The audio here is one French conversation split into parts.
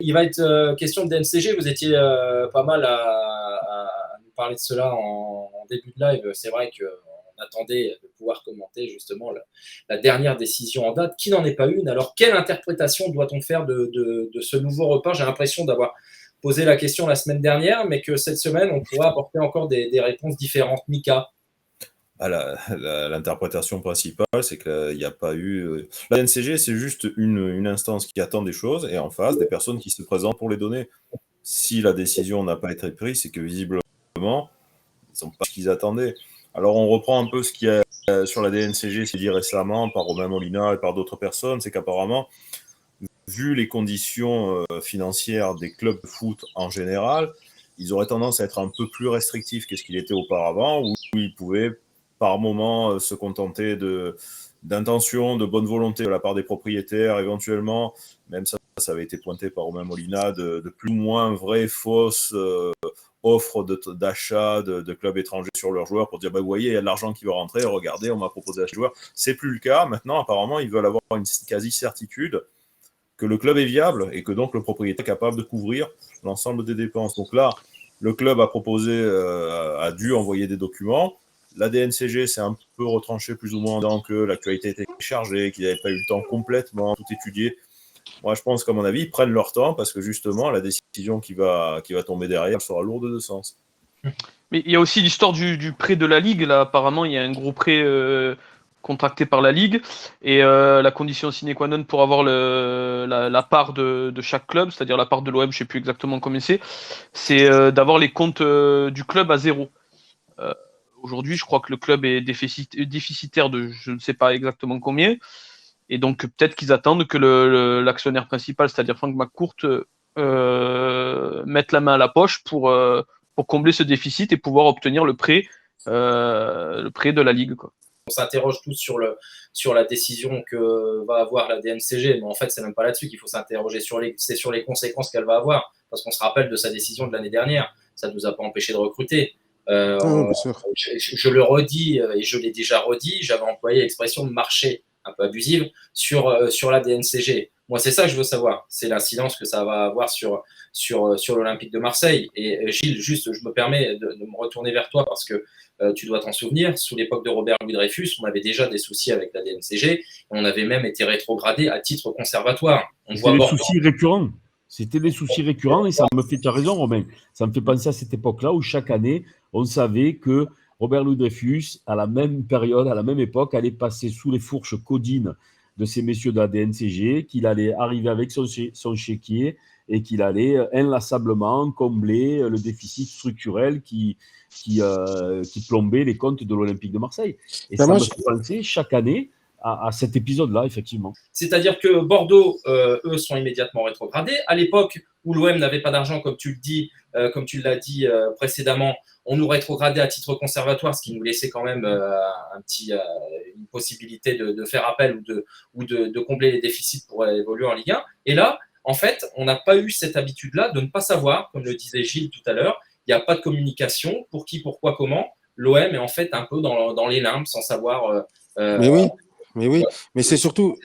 il va être question de DNCG. Vous étiez pas mal à nous parler de cela en début de live. C'est vrai qu'on attendait de pouvoir commenter justement la dernière décision en date, qui n'en est pas une. Alors, quelle interprétation doit-on faire de ce nouveau report? J'ai l'impression d'avoir posé la question la semaine dernière, mais que cette semaine, on pourra apporter encore des réponses différentes. Mika? L'interprétation principale, c'est qu'il n'y a pas eu. La NCG, c'est juste une instance qui attend des choses et en face, des personnes qui se présentent pour les donner. Si la décision n'a pas été prise, c'est que visiblement, ils n'ont pas ce qu'ils attendaient. Alors, on reprend un peu ce qu'il y a sur la DNCG, c'est dit récemment par Romain Molina et par d'autres personnes, c'est qu'apparemment, vu les conditions financières des clubs de foot en général, ils auraient tendance à être un peu plus restrictifs que ce qu'il était auparavant, où ils pouvaient par moment se contenter d'intentions, de bonne volonté de la part des propriétaires, éventuellement, même ça avait été pointé par Romain Molina, de plus ou moins vraies, fausses offres d'achat de clubs étrangers sur leurs joueurs pour dire, bah, vous voyez, il y a de l'argent qui va rentrer, regardez, on m'a proposé à ces joueurs. C'est plus le cas. Maintenant, apparemment, ils veulent avoir une quasi-certitude que le club est viable et que donc le propriétaire est capable de couvrir l'ensemble des dépenses. Donc là, le club a dû envoyer des documents. La DNCG s'est un peu retranchée plus ou moins en disant que l'actualité était chargée, qu'ils n'avaient pas eu le temps complètement tout étudier. Moi, je pense qu'à mon avis, ils prennent leur temps parce que justement, la décision qui va tomber derrière sera lourde de sens. Mais il y a aussi l'histoire du prêt de la Ligue. Là, apparemment, il y a un gros prêt contracté par la Ligue. Et la condition sine qua non pour avoir la part de chaque club, c'est-à-dire la part de l'OM, je ne sais plus exactement combien c'est d'avoir les comptes du club à zéro. Aujourd'hui, je crois que le club est déficitaire de je ne sais pas exactement combien. Et donc, peut-être qu'ils attendent que l'actionnaire principal, c'est-à-dire Frank McCourt, mette la main à la poche pour combler ce déficit et pouvoir obtenir le prêt de la Ligue, quoi. On s'interroge tous sur la décision que va avoir la DNCG, mais en fait, c'est même pas là-dessus qu'il faut s'interroger. C'est sur les conséquences qu'elle va avoir, parce qu'on se rappelle de sa décision de l'année dernière. Ça ne nous a pas empêché de recruter. Je le redis, et je l'ai déjà redit, j'avais employé l'expression de marché un peu abusive sur la DNCG. Moi, c'est ça que je veux savoir. C'est l'incidence que ça va avoir sur l'Olympique de Marseille. Et Gilles, juste, je me permets de me retourner vers toi parce que tu dois t'en souvenir, sous l'époque de Robert Louis Dreyfus, on avait déjà des soucis avec la DNCG et on avait même été rétrogradé à titre conservatoire. C'était des soucis récurrents. C'était des soucis récurrents et ça me fait, tu as raison Romain, ça me fait penser à cette époque-là où chaque année, on savait que Robert Louis Dreyfus, à la même période, à la même époque, allait passer sous les fourches codines de ces messieurs de la DNCG, qu'il allait arriver avec son chéquier et qu'il allait inlassablement combler le déficit structurel qui plombait les comptes de l'Olympique de Marseille. Et ça me fait penser chaque année à cet épisode-là, effectivement. C'est-à-dire que Bordeaux, eux, sont immédiatement rétrogradés. À l'époque où l'OM n'avait pas d'argent, comme tu l'as dit précédemment, on nous rétrogradait à titre conservatoire, ce qui nous laissait quand même une possibilité de faire appel ou de combler les déficits pour évoluer en Ligue 1. Et là, en fait, on n'a pas eu cette habitude-là de ne pas savoir, comme le disait Gilles tout à l'heure, il n'y a pas de communication, pour qui, pourquoi, comment. L'OM est en fait un peu dans les limbes, sans savoir… Mais oui, mais c'est surtout…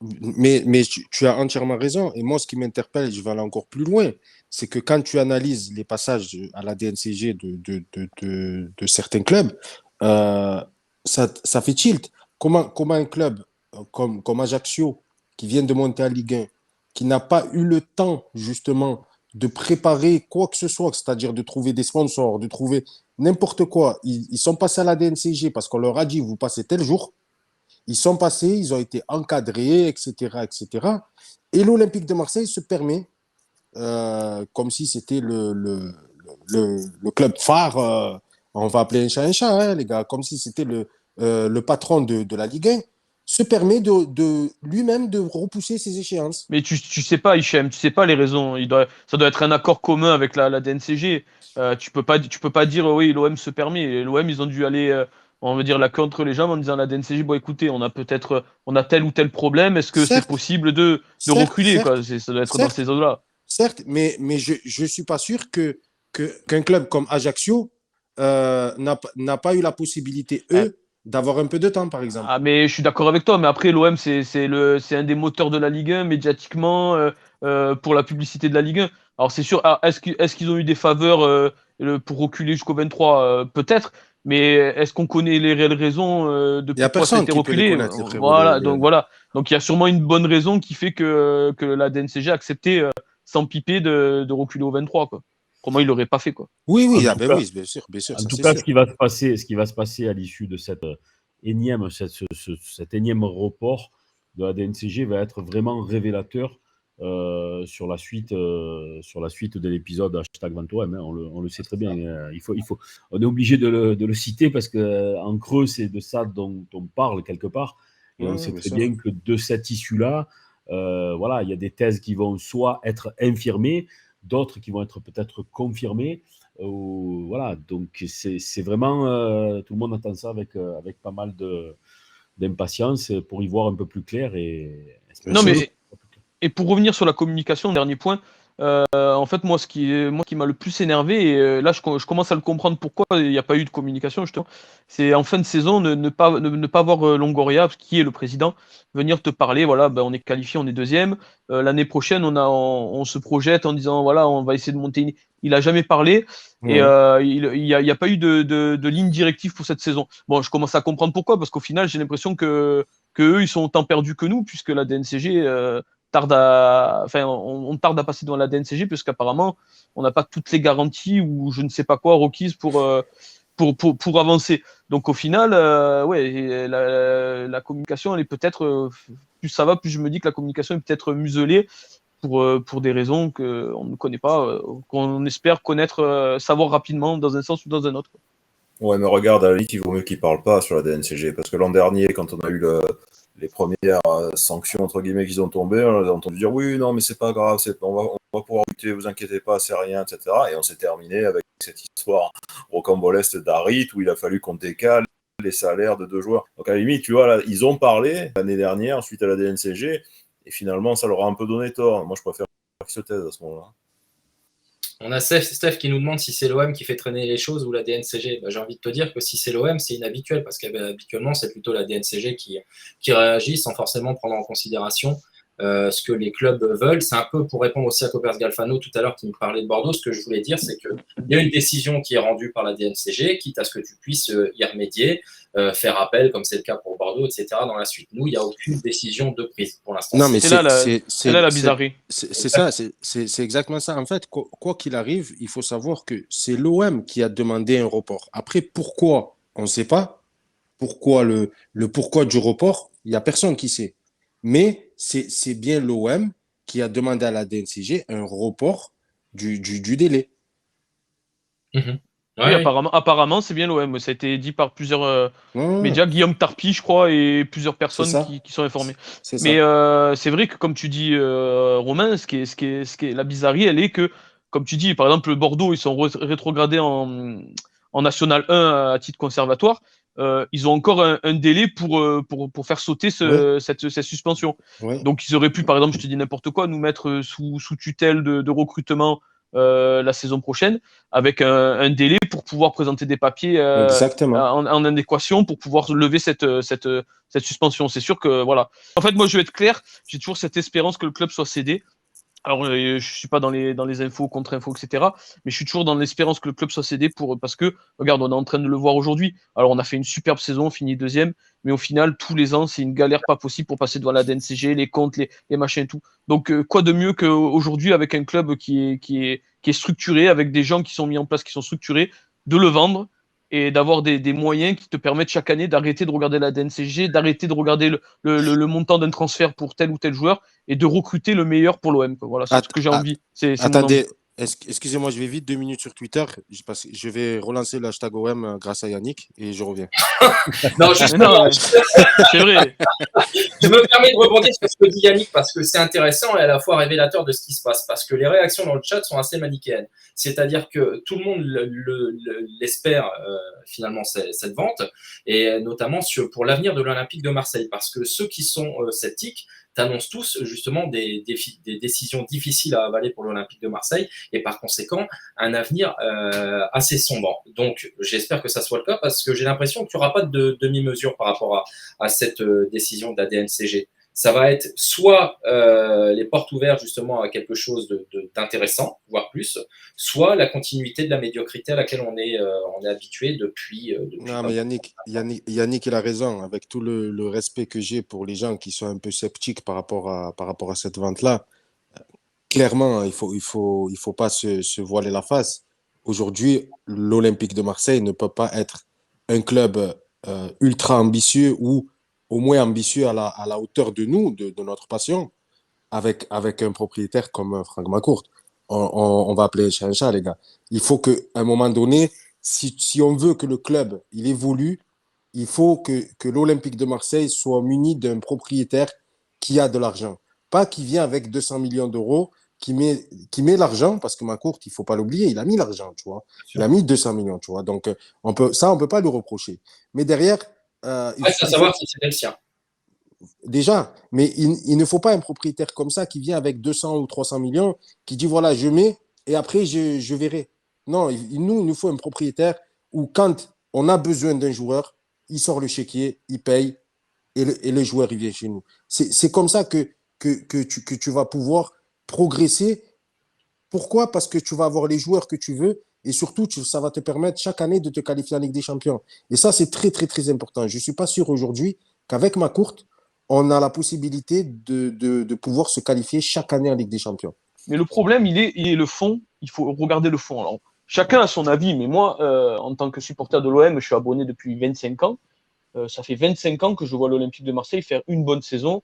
Mais tu as entièrement raison. Et moi, ce qui m'interpelle, je vais aller encore plus loin, c'est que quand tu analyses les passages à la DNCG de certains clubs, ça fait tilt. Comment un club comme Ajaccio, qui vient de monter en Ligue 1, qui n'a pas eu le temps, justement, de préparer quoi que ce soit, c'est-à-dire de trouver des sponsors, de trouver n'importe quoi. Ils sont passés à la DNCG parce qu'on leur a dit, vous passez tel jour. Ils sont passés, ils ont été encadrés, etc., etc. Et l'Olympique de Marseille se permet, comme si c'était le club phare, on va appeler un chat, hein, les gars, comme si c'était le patron de la Ligue 1, se permet lui-même de repousser ses échéances. Mais tu sais pas, Hichem, tu sais pas les raisons. Ça doit être un accord commun avec la DNCG. Tu peux pas dire oui, l'OM se permet. L'OM, ils ont dû aller, on va dire, la contre les jambes en disant à la DNCG, bon écoutez, on a tel ou tel problème. Est-ce que c'est possible de reculer, quoi. Ça doit être dans ces zones-là. Certes, mais je suis pas sûr qu'un club comme Ajaccio n'a pas eu la possibilité, d'avoir un peu de temps, par exemple. Ah, mais je suis d'accord avec toi, mais après, l'OM, c'est un des moteurs de la Ligue 1, médiatiquement, pour la publicité de la Ligue 1. Alors c'est sûr, est-ce qu'ils ont eu des faveurs pour reculer jusqu'au 23 peut-être, mais est-ce qu'on connaît les réelles raisons de Il n'y a pourquoi ça a personne été qui peut les reculé? connaître, les frérots. Voilà, donc voilà. Donc il y a sûrement une bonne raison qui fait que la DNCG a accepté sans piper de reculer au 23, quoi. Comment il l'aurait pas fait, quoi. Oui, En oui, tout cas- oui, bien sûr, En ça tout c'est cas, sûr. ce qui va se passer à l'issue de cet énième report de la DNCG va être vraiment révélateur sur la suite de l'épisode #VentoM. On le sait très bien. On est obligé de le citer parce qu'en creux, c'est de ça dont on parle quelque part. Et on Ouais, sait bien très sûr. bien que de cette issue-là, voilà, il y a des thèses qui vont soit être infirmées, d'autres qui vont être peut-être confirmées. Voilà, donc c'est vraiment tout le monde attend ça avec pas mal d'impatience pour y voir un peu plus clair et Bien Non, sûr. et pour revenir sur la communication, dernier point, en fait, moi, ce qui m'a le plus énervé, et là, je commence à le comprendre pourquoi il n'y a pas eu de communication, justement, c'est en fin de saison ne pas voir Longoria, qui est le président, venir te parler, voilà, ben, on est qualifié, on est deuxième. L'année prochaine, on se projette en disant, voilà, on va essayer de monter Il a jamais parlé, et Ouais. il y a pas eu de ligne directive pour cette saison. Bon, je commence à comprendre pourquoi, parce qu'au final, j'ai l'impression que eux, ils sont autant perdus que nous, puisque la DNCG on tarde à passer devant la DNCG, puisqu'apparemment, on n'a pas toutes les garanties ou je ne sais pas quoi requises pour avancer. Donc au final, ouais, la communication, elle est peut-être, plus ça va, plus je me dis que la communication est peut-être muselée pour des raisons qu'on ne connaît pas, qu'on espère connaître, savoir rapidement dans un sens ou dans un autre. Ouais, mais regarde, à la limite, il vaut mieux qu'il parle pas sur la DNCG, parce que l'an dernier, quand on a eu les premières sanctions, entre guillemets, qui ont tombé, on a entendu dire, oui, non, mais c'est pas grave, on va pouvoir lutter, vous inquiétez pas, c'est rien, etc. Et on s'est terminé avec cette histoire rocambolesque d'Harit, où il a fallu qu'on décale les salaires de 2 joueurs. Donc à la limite, tu vois, là, ils ont parlé l'année dernière, suite à la DNCG, et finalement, ça leur a un peu donné tort. Moi, je préfère qu'ils se taisent à ce moment-là. On a Steph qui nous demande si c'est l'OM qui fait traîner les choses ou la DNCG. J'ai envie de te dire que si c'est l'OM, c'est inhabituel parce qu'habituellement, c'est plutôt la DNCG qui réagit sans forcément prendre en considération ce que les clubs veulent. C'est un peu pour répondre aussi à Copers Galfano tout à l'heure qui me parlait de Bordeaux. Ce que je voulais dire, c'est qu'il y a une décision qui est rendue par la DNCG, quitte à ce que tu puisses y remédier, faire appel, comme c'est le cas pour Bordeaux, etc. dans la suite. Nous, il n'y a aucune décision de prise pour l'instant. Non, mais C'est là la bizarrerie. c'est ça, c'est exactement ça. En fait, quoi qu'il arrive, il faut savoir que c'est l'OM qui a demandé un report. Après, pourquoi? On ne sait pas. Pourquoi le pourquoi du report? Il n'y a personne qui sait. Mais c'est bien l'OM qui a demandé à la DNCG un report du délai. Mhm. Oui, Ouais, apparemment, c'est bien l'OM. Ça a été dit par plusieurs Ouais, médias, Guillaume Tarpi, je crois, et plusieurs c'est personnes ça. qui sont informées. C'est Mais ça. c'est vrai que, comme tu dis, Romain, ce qui est la bizarrerie, elle est que, comme tu dis, par exemple, Bordeaux, ils sont rétrogradés en National 1 à titre conservatoire. Ils ont encore un délai pour faire sauter Ouais, cette suspension. ouais. Donc, ils auraient pu, par exemple, je te dis n'importe quoi, nous mettre sous tutelle de recrutement la saison prochaine, avec un délai pour pouvoir présenter des papiers Exactement. en adéquation pour pouvoir lever cette suspension. C'est sûr que, voilà. En fait, moi, je vais être clair, j'ai toujours cette espérance que le club soit cédé. Alors, je suis pas dans les infos, contre-infos, etc. Mais je suis toujours dans l'espérance que le club soit cédé parce que, regarde, on est en train de le voir aujourd'hui. Alors, on a fait une superbe saison, on finit deuxième, mais au final, tous les ans, c'est une galère pas possible pour passer devant la DNCG, les comptes, les machins et tout. Donc, quoi de mieux qu'aujourd'hui, avec un club qui est structuré, avec des gens qui sont mis en place, qui sont structurés, de le vendre et d'avoir des moyens qui te permettent chaque année d'arrêter de regarder la DNCG, d'arrêter de regarder le montant d'un transfert pour tel ou tel joueur et de recruter le meilleur pour l'OM. Voilà, c'est ce que j'ai envie. C'est mon envie. Attendez, excusez-moi, je vais vite 2 minutes sur Twitter parce que je vais relancer le hashtag OM grâce à Yannick et je reviens. Non, Mais justement, non, c'est vrai. je me permets de rebondir sur ce que dit Yannick parce que c'est intéressant et à la fois révélateur de ce qui se passe. Parce que les réactions dans le chat sont assez manichéennes. C'est-à-dire que tout le monde l'espère finalement cette vente et notamment pour l'avenir de l'Olympique de Marseille. Parce que ceux qui sont sceptiques t'annoncent tous justement des décisions difficiles à avaler pour l'Olympique de Marseille et par conséquent un avenir assez sombre. Donc j'espère que ça soit le cas parce que j'ai l'impression qu'il n'y aura pas de demi-mesure par rapport à cette décision de la DNCG. ça va être soit les portes ouvertes justement à quelque chose d'intéressant, voire plus, soit la continuité de la médiocrité à laquelle on est habitué depuis Non, mais Yannick, il a raison. Avec tout le respect que j'ai pour les gens qui sont un peu sceptiques par rapport à cette vente-là, clairement, il faut pas se voiler la face. Aujourd'hui, l'Olympique de Marseille ne peut pas être un club ultra ambitieux ou au moins ambitieux à la hauteur de nous, de notre passion, avec un propriétaire comme Franck McCourt. On va appeler chat un chat, les gars. Il faut qu'à un moment donné, si on veut que le club il évolue, il faut que l'Olympique de Marseille soit muni d'un propriétaire qui a de l'argent. Pas qui vient avec 200 millions d'euros, qui met l'argent, parce que McCourt, il ne faut pas l'oublier, il a mis l'argent, tu vois. Il a mis 200 millions, tu vois. Donc, on peut pas le reprocher. Mais derrière, reste à savoir si c'est le sien. Déjà, mais il ne faut pas un propriétaire comme ça qui vient avec 200 ou 300 millions, qui dit voilà, je mets et après je verrai. Non, il nous faut un propriétaire où quand on a besoin d'un joueur, il sort le chéquier, il paye et le joueur il vient chez nous. C'est comme ça que tu vas pouvoir progresser. Pourquoi? Parce que tu vas avoir les joueurs que tu veux et surtout, ça va te permettre chaque année de te qualifier en Ligue des Champions. Et ça, c'est très, très, très important. Je ne suis pas sûr aujourd'hui qu'avec McCourt, on a la possibilité de pouvoir se qualifier chaque année en Ligue des Champions. Mais le problème, il est le fond. Il faut regarder le fond. Alors, chacun a son avis, mais moi, en tant que supporter de l'OM, je suis abonné depuis 25 ans. Ça fait 25 ans que je vois l'Olympique de Marseille faire une bonne saison,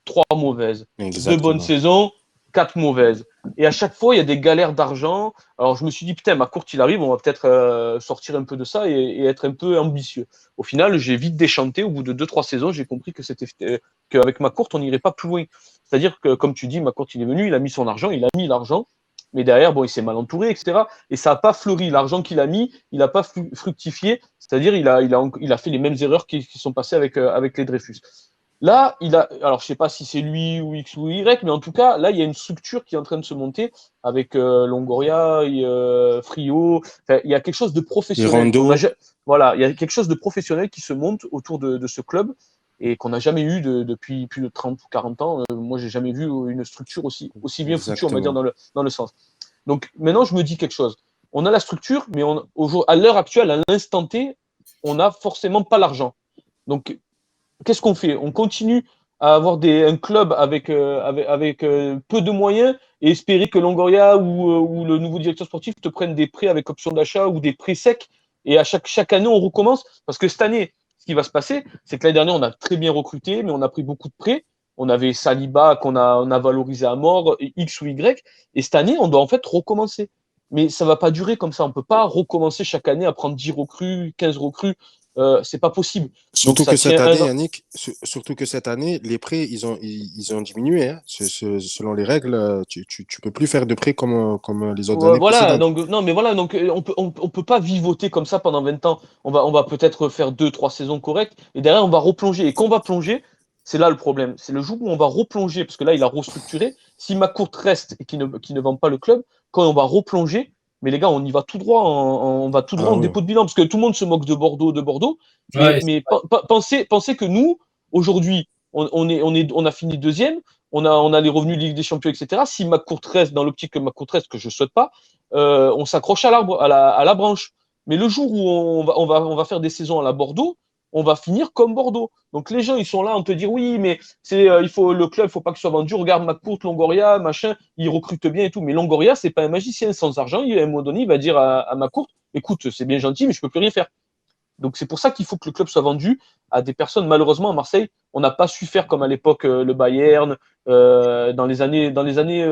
3 mauvaises. Exactement. 2 bonnes saisons, 4 mauvaises. Et à chaque fois, il y a des galères d'argent. Alors, je me suis dit, putain, McCourt, il arrive, on va peut-être sortir un peu de ça et être un peu ambitieux. Au final, j'ai vite déchanté. Au bout de 2-3 saisons, j'ai compris qu'avec McCourt, on n'irait pas plus loin. C'est-à-dire que, comme tu dis, McCourt, il est venu, il a mis son argent, il a mis l'argent. Mais derrière, bon, il s'est mal entouré, etc. Et ça n'a pas fleuri. L'argent qu'il a mis, il n'a pas fructifié. C'est-à-dire, il a fait les mêmes erreurs qui sont passées avec les Dreyfus. Là, alors je sais pas si c'est lui ou X ou Y, mais en tout cas, là, il y a une structure qui est en train de se monter avec Longoria, Frio. Enfin, il y a quelque chose de professionnel. Voilà, il y a quelque chose de professionnel qui se monte autour de ce club et qu'on n'a jamais eu depuis plus de 30 ou 40 ans. Moi, j'ai jamais vu une structure aussi bien foutue, on va dire, dans le sens. Donc, maintenant, je me dis quelque chose. On a la structure, mais à l'heure actuelle, à l'instant T, on n'a forcément pas l'argent. Donc, qu'est-ce qu'on fait? On continue à avoir un club avec peu de moyens et espérer que Longoria ou le nouveau directeur sportif te prennent des prêts avec option d'achat ou des prêts secs. Et à chaque année, on recommence. Parce que cette année, ce qui va se passer, c'est que l'année dernière, on a très bien recruté, mais on a pris beaucoup de prêts. On avait Saliba qu'on a valorisé à mort, X ou Y. Et cette année, on doit en fait recommencer. Mais ça ne va pas durer comme ça. On ne peut pas recommencer chaque année à prendre 10 recrues, 15 recrues. C'est pas possible. Surtout que cette année, Yannick, surtout que cette année, les prêts, ils ont diminué. Hein. Selon les règles, tu peux plus faire de prêts comme les autres années voilà, précédentes. donc on peut pas vivoter comme ça pendant 20 ans. On va peut-être faire 2-3 saisons correctes et derrière on va replonger. Et quand on va plonger, c'est là le problème. C'est le jour où on va replonger, parce que là il a restructuré. Si McCourt reste et qu'il ne vend pas le club, quand on va replonger, mais les gars, on y va tout droit, on va tout droit en dépôt de bilan, parce que tout le monde se moque de Bordeaux. Mais pensez que nous, aujourd'hui, on a fini deuxième, on a les revenus de Ligue des Champions, etc. Si McCourt reste, dans l'optique que McCourt reste, que je ne souhaite pas, on s'accroche à l'arbre, à la branche. Mais le jour où on va faire des saisons à la Bordeaux, on va finir comme Bordeaux. Donc les gens, ils sont là, on te dit oui, mais le club, il faut pas qu'il soit vendu. Regarde McCourt, Longoria, machin, ils recrutent bien et tout. Mais Longoria, c'est pas un magicien. Sans argent, à un moment donné, il va dire à McCourt, écoute, c'est bien gentil, mais je peux plus rien faire. Donc c'est pour ça qu'il faut que le club soit vendu à des personnes. Malheureusement, à Marseille, on n'a pas su faire comme à l'époque le Bayern, dans les années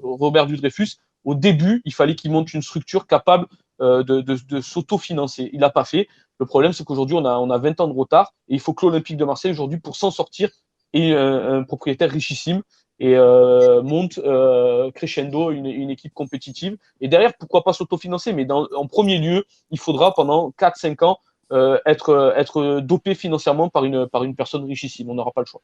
Robert Dreyfus. Au début, il fallait qu'il monte une structure capable de s'autofinancer. Il n'a pas fait. Le problème, c'est qu'aujourd'hui, on a 20 ans de retard et il faut que l'Olympique de Marseille, aujourd'hui, pour s'en sortir, ait un propriétaire richissime et monte crescendo une équipe compétitive. Et derrière, pourquoi pas s'autofinancer, mais en premier lieu, il faudra pendant 4-5 ans être dopé financièrement par une personne richissime. On n'aura pas le choix.